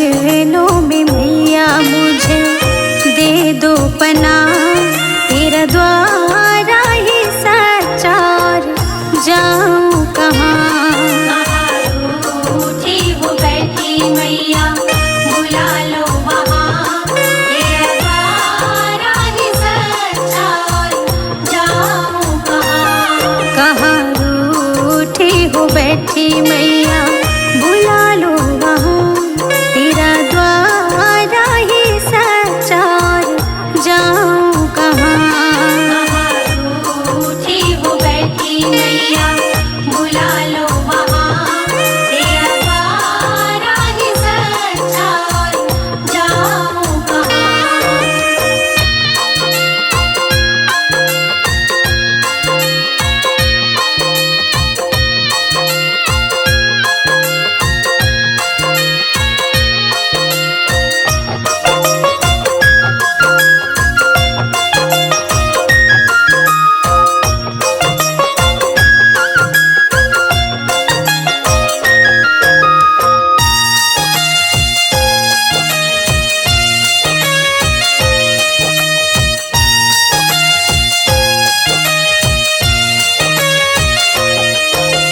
चरणों में मैया मुझे दे दो पनाह, तेरा द्वारा ही सच्चा और जाऊं कहाँ। रूठी हो बैठी मैया बुला लो वहाँ, तेरा द्वारा ही सच्चा और जाऊं कहाँ। कहाँ रूठी हो बैठी मैया बुला लो वहाँ, तेरा द्वारा ही सच्चा और जाऊं कहाँ। रूठी हो बैठी मैया बुला लो वहाँ, तेरा द्वारा ही सच्चा और जाऊं कहाँ।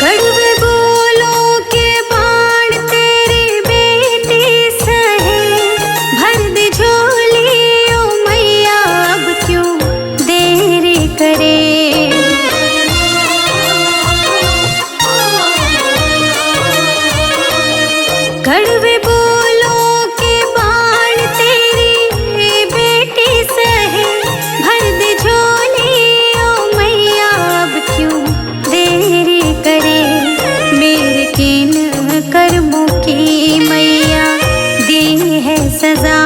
कड़वे बोलों के बाण तेरी बेटी सहे, भर दे झोली ओ मैया अब क्यों देरी करे। कड़वे बोलों के बाण तेरी बेटी सहे, भर दे झोली ओ मैया अब क्यों देरी करे। मेरे किन कर्मों की मैया दी है सजा,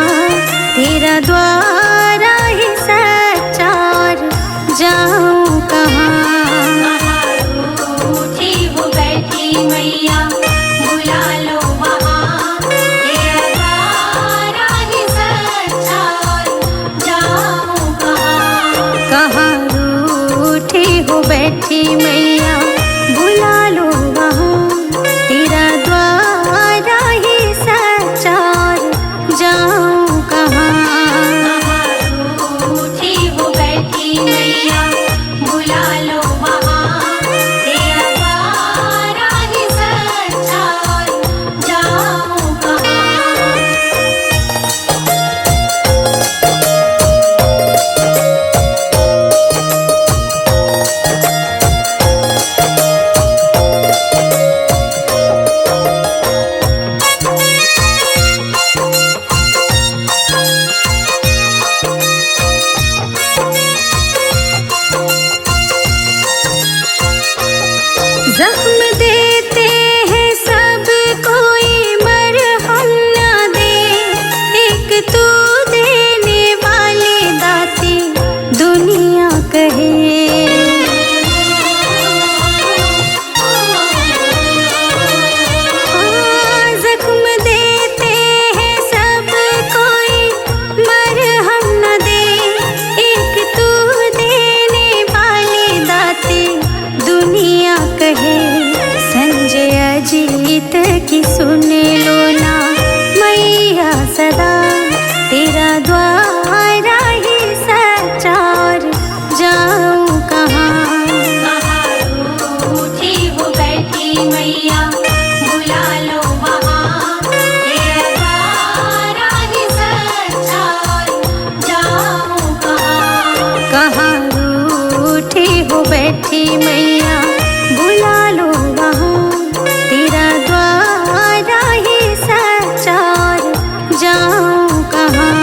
तेरा द्वारा ही सच्चा और जाऊं कहाँ। रूठी हो बैठी मैया बुला लो वहाँ, तेरा द्वारा ही सच्चा और जाऊं कहाँ। कहाँ रूठी हो बैठी मैया बुला लो वहाँ, तेरा द्वारा ही सच्चा और जाऊं कहाँ। रूठी हो बैठी मैया बुला लो वहाँ, तेरा द्वारा ही सच्चा और जाऊं कहाँ। जख्म देते हैं सब कोई मरहम न दे, एक तू देने वाली दाती दुनिया कहे। जख्म देते हैं सब कोई मरहम न दे, एक तू देने वाली दाती दुनिया कहे। संजय अजीत की सुन लो ना मैया सदा, तेरा द्वारा ही सच्चा और जाऊं कहाँ। रूठी हो बैठी मैया बुला लो वहाँ, तेरा द्वारा ही सच्चा और जाऊं कहाँ। कहाँ रूठी हो बैठी मैया बुला लो वहाँ, तेरा द्वारा ही सच्चा और जाऊं कहाँ।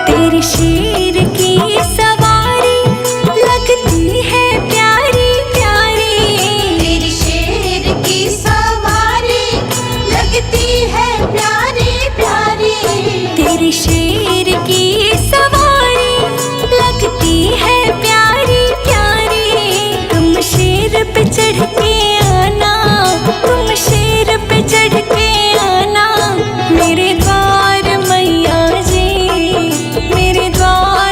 तेरे शेर की सवारी लगती है प्यारी प्यारी। तेरी शेर की सवारी लगती है प्यारी प्यारी। तेरे शेर की सवारी लगती है प्यारी प्यारी। तुम शेर पे चढ़ के आना, तुम शेर पे चढ़ के आना मेरे द्वार मैया जी, मेरे द्वार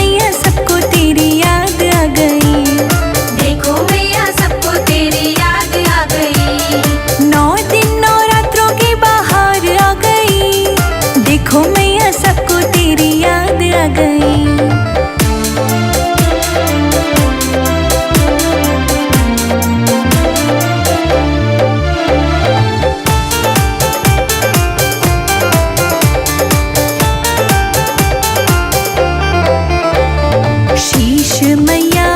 मैया सबको तेरी याद आ गई। देखो मैया सबको तेरी याद आ गई। 9 दिन नवरात्रों की बाहर आ गई। देखो मैया सबको तेरी याद आ गई। शीश मैया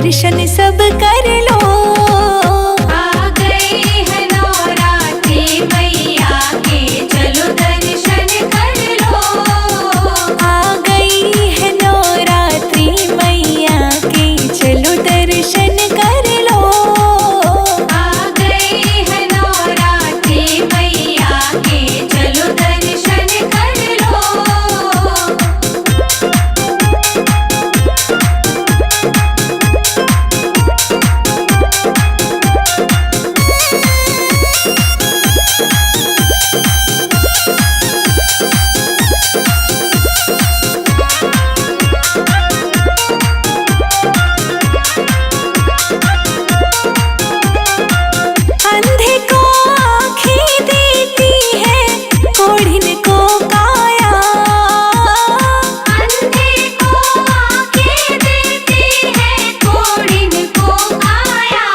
दर्शन सब कर लो। आ गई है नवरात्रि मैया के, चलो दर्शन कर लो। आ गई है नवरात्रि मैया के, चलो दर्शन कर लो। आ गई है नवरात्रि मैया के, चलो दर्शन कर लो। अंधे को आँखें देती है, कोढ़िन को काया। अंधे को आँखें देती है, कोढ़िन को काया।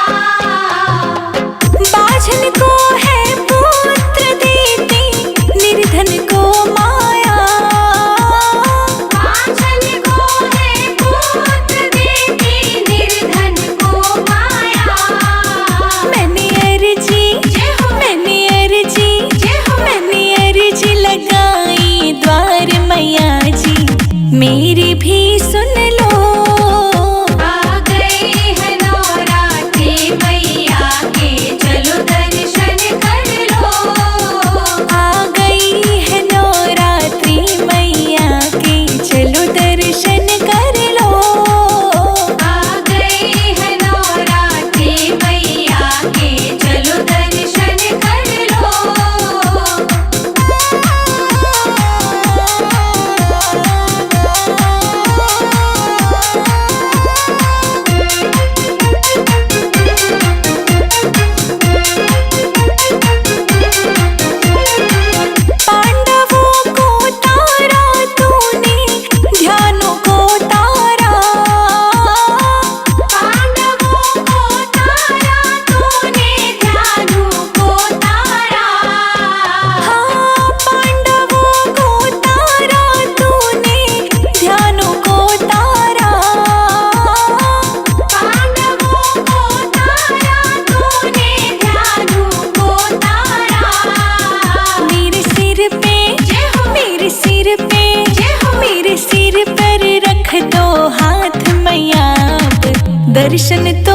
बाझल को है पुत्र देती, निर्धन को माया। बाझल को है पुत्र देती, निर्धन को माया। मैंने अर्जी लगाई द्वार मैया जी, मेरी भी सुन लो। आ गई है नवरात्रि मैया के, चलो दर्शन कर लो। आ गई है नवरात्रि मैया के, चलो दर्शन कर लो। आ गई है नवरात्रि मैया के, चलो दर्शन कर लो। पांडवों को तारा तूने, ध्यानों को तारा। पांडवों को तारा तूने, ध्यानों को तारा। हाँ, पांडवों को तारा तूने, ध्यानों को तारा। पांडवों को तारा तूने, ध्यानों को तारा। मेरे सिर पे, मेरे सिर पे, मेरे सिर पर रख दो हाथ मैया, अब दर्शन तो